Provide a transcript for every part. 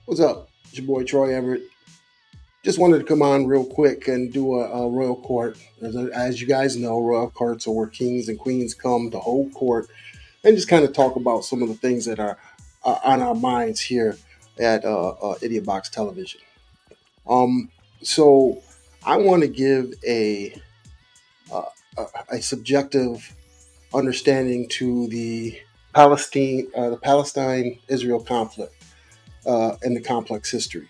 What's up? It's your boy Troy Everett. Just wanted to come on real quick and do a royal court. As you guys know, royal courts are where kings and queens come to hold court and just kind of talk about some of the things that are on our minds here at Idiotbox Television. Um, so I want to give uh, a subjective understanding to the Palestine-Israel conflict and the complex history.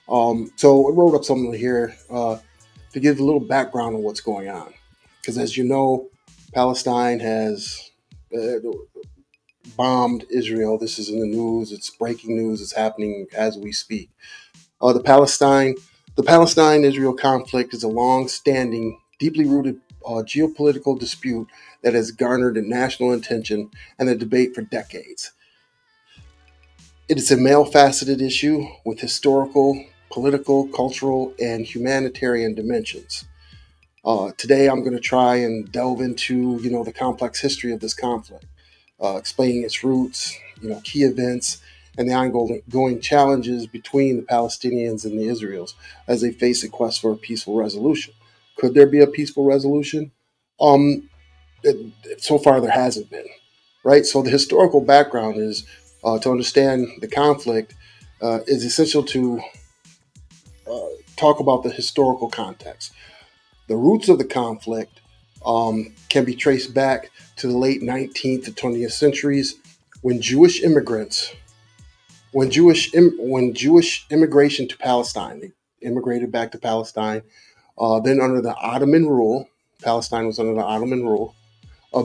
So I wrote up something here to give a little background on what's going on. Because as you know, Palestine has uh, bombed Israel. This is in the news. It's breaking news. It's happening as we speak. Uh, the Palestine, the Palestine-Israel conflict is a long-standing, deeply rooted geopolitical dispute that has garnered national attention and a debate for decades. It is a male-faceted issue with historical, political, cultural, and humanitarian dimensions. Today, I'm going to try and delve into, the complex history of this conflict, explaining its roots, key events, and the ongoing challenges between the Palestinians and the Israelis as they face a quest for a peaceful resolution. Could there be a peaceful resolution? Um, so far, there hasn't been, right? So the historical background is to understand the conflict is essential to uh, talk about the historical context. The roots of the conflict can be traced back to the late 19th to 20th centuries when Jewish immigrants, when Jewish immigration to Palestine, they immigrated back to Palestine. Then under the Ottoman rule, Palestine was under the Ottoman rule,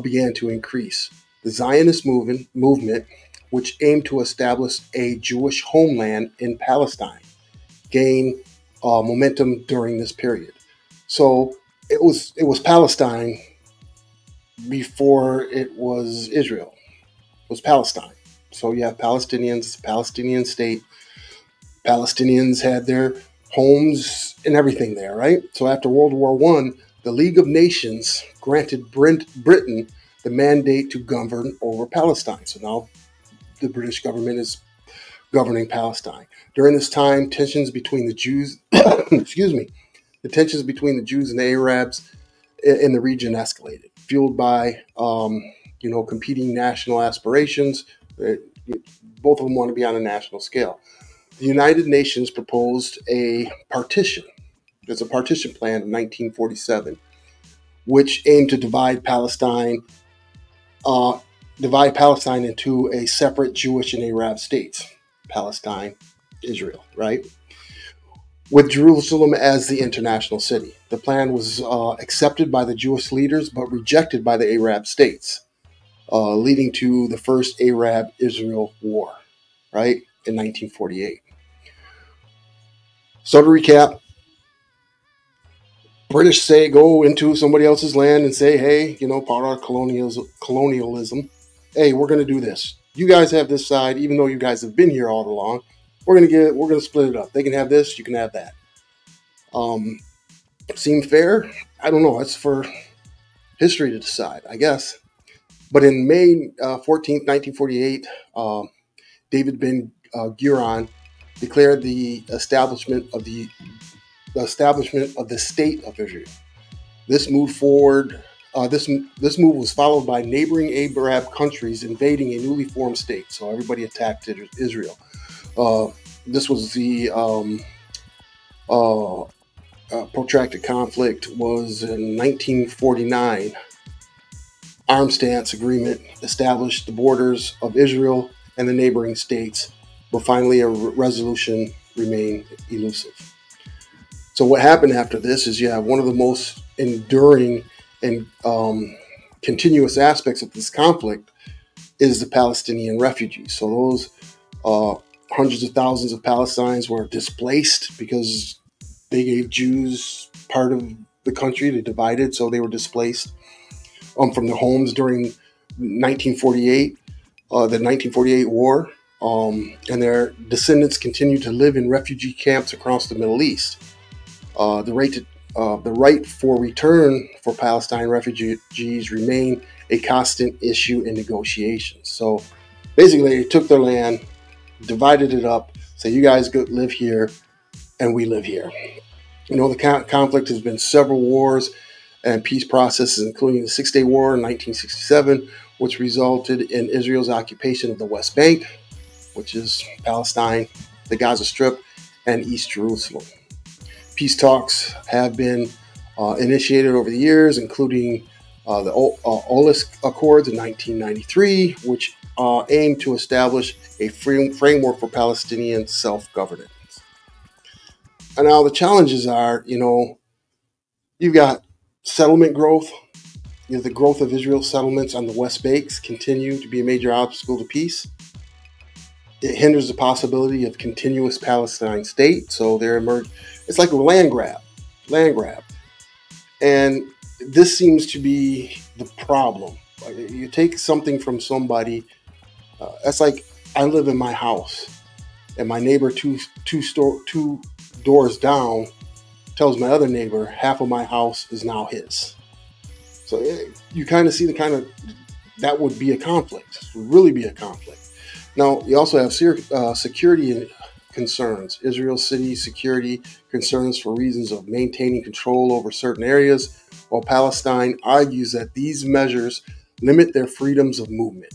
began to increase. The Zionist movement, which aimed to establish a Jewish homeland in Palestine, gained momentum during this period. So it was Palestine before it was Israel. It was Palestine. So you have Palestinians, it's a Palestinian state. Palestinians had their homes and everything there, right? So after World War One, the League of Nations granted Britain the mandate to govern over Palestine. So now the British government is governing Palestine. During this time, tensions between the Jews, excuse me, the tensions between the Jews and the Arabs in the region escalated, fueled by competing national aspirations. Uh, Both of them want to be on a national scale. The United Nations proposed a partition. There's a partition plan in 1947, which aimed to uh, divide Palestine into a separate Jewish and Arab states. Palestine, Israel, right? With Jerusalem as the international city. The plan was accepted by the Jewish leaders but rejected by the Arab states, leading to the first Arab Israel war, right, in 1948. So to recap, British say go into somebody else's land and say, hey, part of our colonialism, hey, we're going to do this. You guys have this side, even though you guys have been here all along. We're going to split it up. They can have this, you can have that. Um, Seem fair? I don't know. It's for history to decide, I guess. But in May 14th, 1948, David Ben Gurion declared the establishment of the state of Israel. This move forward. This move was followed by neighboring Arab countries invading a newly formed state. So everybody attacked Israel. Uh, this was the uh, protracted conflict was in 1949. Arms stance agreement established the borders of Israel and the neighboring states, but finally a resolution remained elusive. So what happened after this is you have one of the most enduring and continuous aspects of this conflict is the Palestinian refugees. So those uh, hundreds of thousands of Palestinians were displaced because they gave Jews part of the country. They divided, so they were displaced from their homes during 1948, the 1948 war, and their descendants continue to live in refugee camps across the Middle East. The right for return for Palestine refugees remain a constant issue in negotiations. So basically, they took their land, divided it up, Say, you guys go live here and we live here. You know, the conflict has been several wars and peace processes, including the Six-Day War in 1967, which resulted in Israel's occupation of the West Bank, which is Palestine, the Gaza Strip, and East Jerusalem. Peace talks have been initiated over the years, including the Olis Accords in 1993, which aimed to establish a framework for Palestinian self-governance. And now the challenges are, you know, you've got settlement growth. You know, the growth of Israel's settlements on the West Bank continue to be a major obstacle to peace. It hinders the possibility of continuous Palestine state. So it's like a land grab. And this seems to be the problem. You take something from somebody. That's like, I live in my house, and my neighbor two doors down tells my other neighbor half of my house is now his. So you kind of see that would be a conflict. It would really be a conflict. Now, you also have security concerns. Israel's city security concerns for reasons of maintaining control over certain areas, while Palestine argues that these measures limit their freedoms of movement.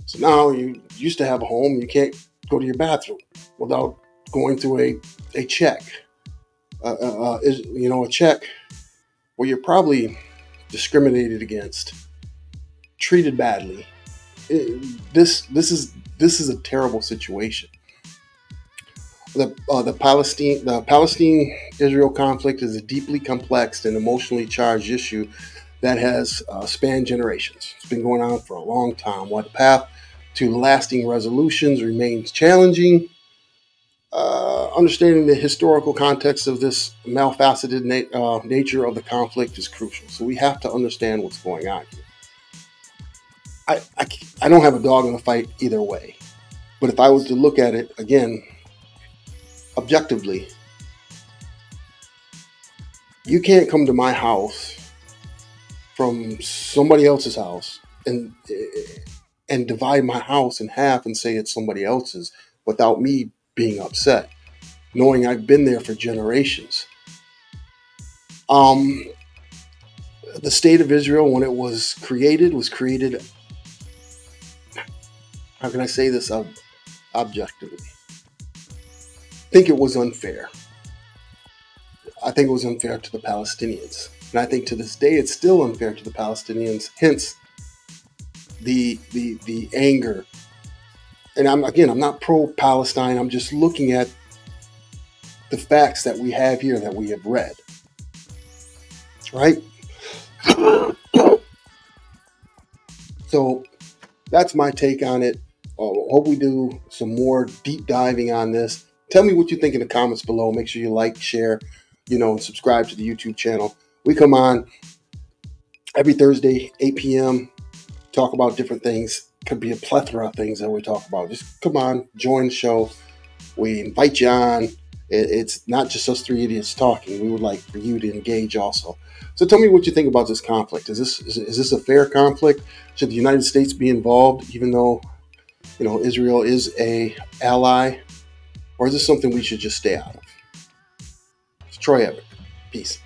So now you used to have a home, you can't go to your bathroom without going through a check. A check where you're probably discriminated against, treated badly. This is a terrible situation. The Palestine-Israel conflict is a deeply complex and emotionally charged issue that has spanned generations. It's been going on for a long time. While the path to lasting resolutions remains challenging, understanding the historical context of this multifaceted nature of the conflict is crucial. So we have to understand what's going on here. I don't have a dog in the fight either way. But if I was to look at it, again, objectively, you can't come to my house from somebody else's house and divide my house in half and say it's somebody else's without me being upset, knowing I've been there for generations. The state of Israel, when it was created, how can I say this objectively? I think it was unfair. I think it was unfair to the Palestinians. And I think to this day it's still unfair to the Palestinians, hence the anger. And I'm not pro-Palestine. I'm just looking at the facts that we have here, that we have read. Right? So that's my take on it. Hope we do some more deep diving on this. Tell me what you think in the comments below. Make sure you like, share, and subscribe to the YouTube channel. We come on every Thursday, 8 p.m., talk about different things. Could be a plethora of things that we talk about. Just come on, join the show. We invite you on. It's not just us three idiots talking. We would like for you to engage also. So tell me what you think about this conflict. Is this a fair conflict? Should the United States be involved, even though Israel is an ally? Or is this something we should just stay out of? It's Troy Everett. Peace.